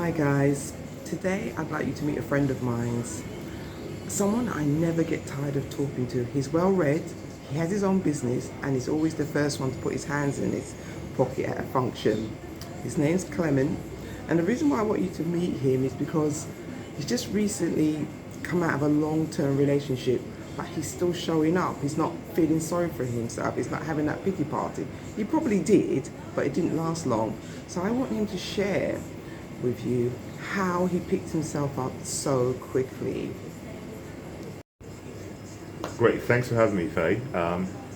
Hi guys, today I'd like you to meet a friend of mine's. Someone I never get tired of talking to. He's well read, he has his own business, and he's always the first one to put his hands in his pocket at a function. His name's Clement, and the reason why I want you to meet him is because he's just recently come out of a long-term relationship, but he's still showing up. He's not feeling sorry for himself. He's not having that pity party. He probably did, but it didn't last long. So I want him to share with you how he picked himself up so quickly. Great, thanks for having me, Faye.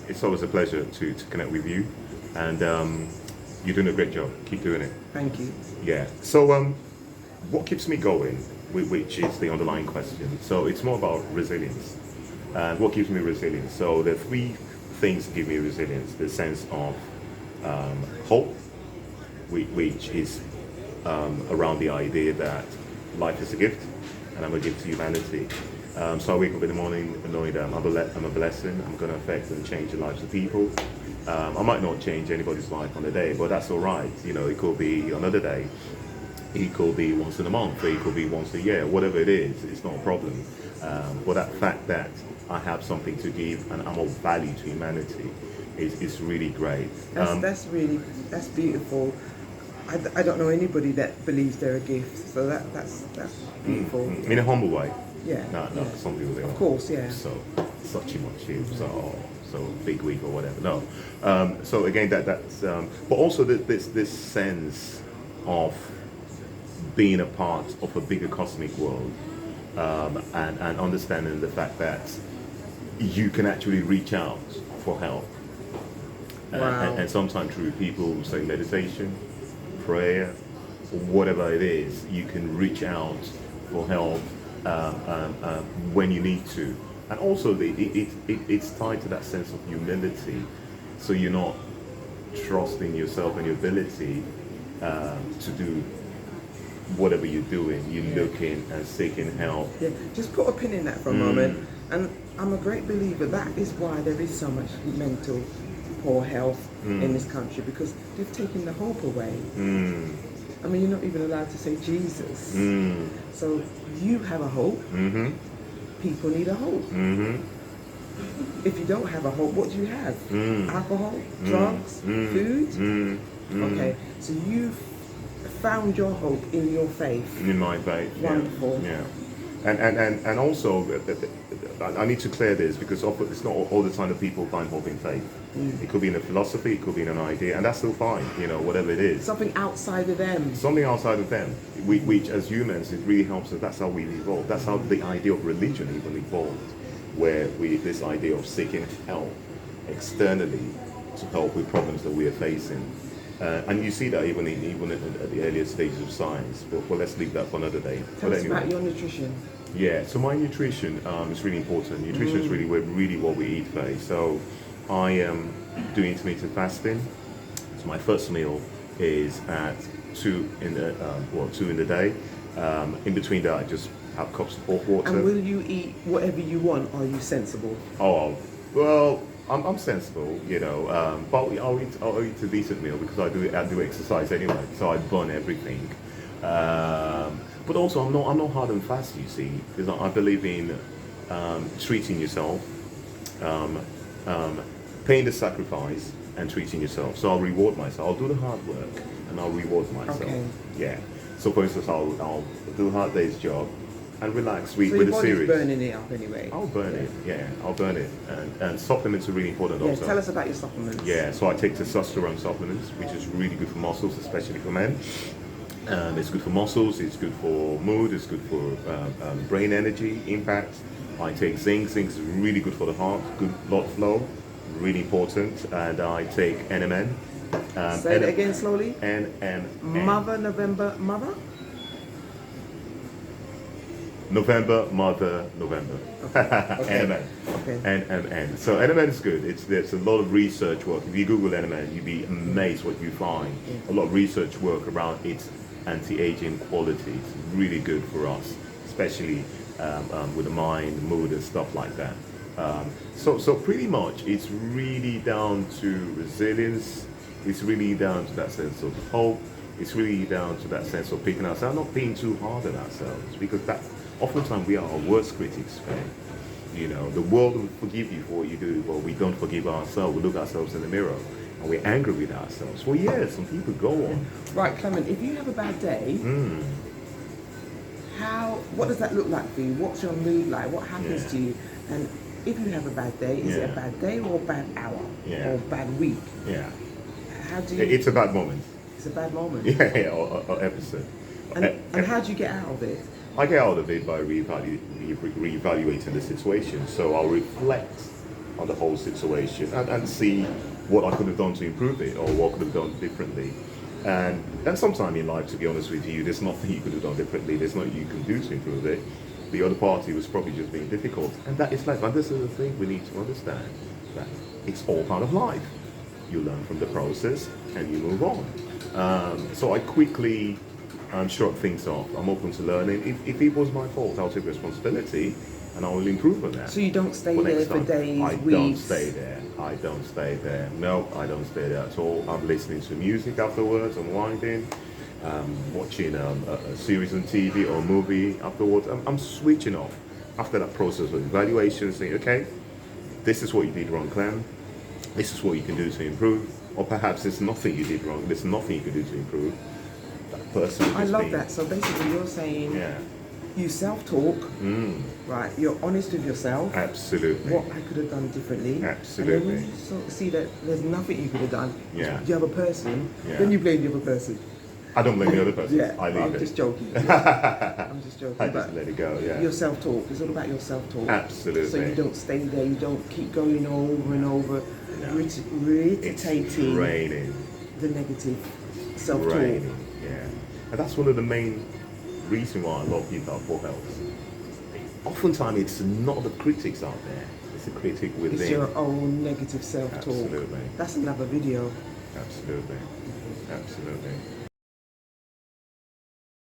It's always a pleasure to connect with you, and you're doing a great job. Keep doing it. Thank you. Yeah. So, what keeps me going, which is the underlying question. So, it's more about resilience. And what gives me resilience? So, there are three things that give me resilience: the sense of hope, which is around the idea that life is a gift, and I'm a gift to humanity. So I wake up in the morning knowing that I'm a blessing. I'm going to affect and change the lives of people. I might not change anybody's life on a day, but that's all right. You know, it could be another day. It could be once in a month. It could be once a year. Whatever it is, it's not a problem. But that fact that I have something to give and I'm of value to humanity is really great. That's beautiful. I don't know anybody that believes they're a gift, so that's beautiful. In a humble way. Yeah. No, yeah. some people they Of are. course, yeah. So such a much you, so big week or whatever. No. So again, that's but also this sense of being a part of a bigger cosmic world, and understanding the fact that you can actually reach out for help. Wow. And sometimes through people say meditation, prayer, whatever it is, you can reach out for help when you need to. And also, it's tied to that sense of humility. So you're not trusting yourself and your ability to do whatever you're doing. You're looking and seeking help. Yeah, just put a pin in that for a moment. And I'm a great believer that is why there is so much mental poor health in this country, because they've taken the hope away. I mean, you're not even allowed to say Jesus. So you have a hope. People need a hope. If you don't have a hope, what do you have? Alcohol, drugs, food? Okay, so you've found your hope in your faith. In my faith. Wonderful. Yeah. And also, I need to clear this because it's not all the time that people find hope in faith. It could be in a philosophy, it could be in an idea, and that's still fine, you know, whatever it is. Something outside of them. Something outside of them, which as humans, it really helps us. That's how we evolved. That's how the idea of religion even evolved, where this idea of seeking help externally to help with problems that we are facing. And you see that even at the earlier stages of science. But well, let's leave that for another day. Tell us about your nutrition. Yeah, so my nutrition is really important. Nutrition is really what we eat, Faye. So I am doing intermittent fasting. So my first meal is at 2 in the day. In between that, I just have cups of hot water. And will you eat whatever you want, or are you sensible? Oh, well, I'm sensible, you know, but I'll eat a decent meal because I do exercise anyway, so I burn everything. But also, I'm not hard and fast, you see, because I believe in treating yourself, paying the sacrifice, and treating yourself. So I'll reward myself. I'll do the hard work, and I'll reward myself. Okay. Yeah. So for instance, I'll do a hard day's job and relax with your a body's series. burning it up anyway. I'll burn it, I'll burn it. And supplements are really important Yeah, also. tell us about your supplements. Yeah, so I take testosterone supplements, which is really good for muscles, especially for men. It's good for muscles, it's good for mood, it's good for brain energy, impact. I take zinc. Zinc is really good for the heart, good blood flow, really important. And I take NMN. Say it again slowly. NMN. November. November. Okay. NMN. Okay. NMN. So NMN is good. There's a lot of research work. If you Google NMN, you'd be amazed what you find. A lot of research work around its anti-aging qualities. Really good for us, especially with the mind, mood, and stuff like that. So pretty much, it's really down to resilience. It's really down to that sense of hope. It's really down to that sense of picking ourselves, not being too hard on ourselves, because that oftentimes we are our worst critics, man. You know, the world will forgive you for what you do, but we don't forgive ourselves. We look ourselves in the mirror and we're angry with ourselves. For years, some people go on. Right, Clement, if you have a bad day, what does that look like for you? What's your mood like? What happens Yeah. to you? And if you have a bad day, is it a Yeah. bad day or a bad hour? Yeah. Or a bad week? Yeah. How do you... It's a bad moment. It's a bad moment. Yeah, or episode. And how do you get out of it? I get out of it by reevaluating the situation. So I'll reflect on the whole situation and see what I could have done to improve it or what could have done differently. And sometime in life, to be honest with you, there's nothing you could have done differently. There's nothing you can do to improve it. The other party was probably just being difficult. And that is life. And this is the thing we need to understand, that it's all part of life. You learn from the process and you move on. So I quickly shrug things off. I'm open to learning. If it was my fault, I'll take responsibility and I will improve on that. So you don't stay For there next for time. days, I weeks? don't stay there. I don't stay there. No, I don't stay there at all. I'm listening to music afterwards, unwinding, watching a series on TV or a movie afterwards. I'm switching off after that process of evaluation, saying, okay, this is what you did wrong, Clem. This is what you can do to improve. Or perhaps there's nothing you did wrong. There's nothing you can do to improve. That person I is love being- that. So basically you're saying Yeah, you self-talk, right? You're honest with yourself. absolutely. What I could have done differently. Absolutely. And then when you sort of see that there's nothing you could have done, Yeah. the other person, Yeah. then you blame the other person. I don't blame the other person. Yeah, I leave I'm it. just joking. I'm just joking. I just but let it go, yeah. your self-talk, it's all about your self-talk. Absolutely. So you don't stay there, you don't keep going over and over, No. ret- It's reiterating draining. the negative self-talk. Draining, yeah. And that's one of the main reasons why a lot of people have poor health. Oftentimes it's not the critics out there, it's the critic within. It's your own negative self-talk. Absolutely. That's another video. Absolutely. Absolutely.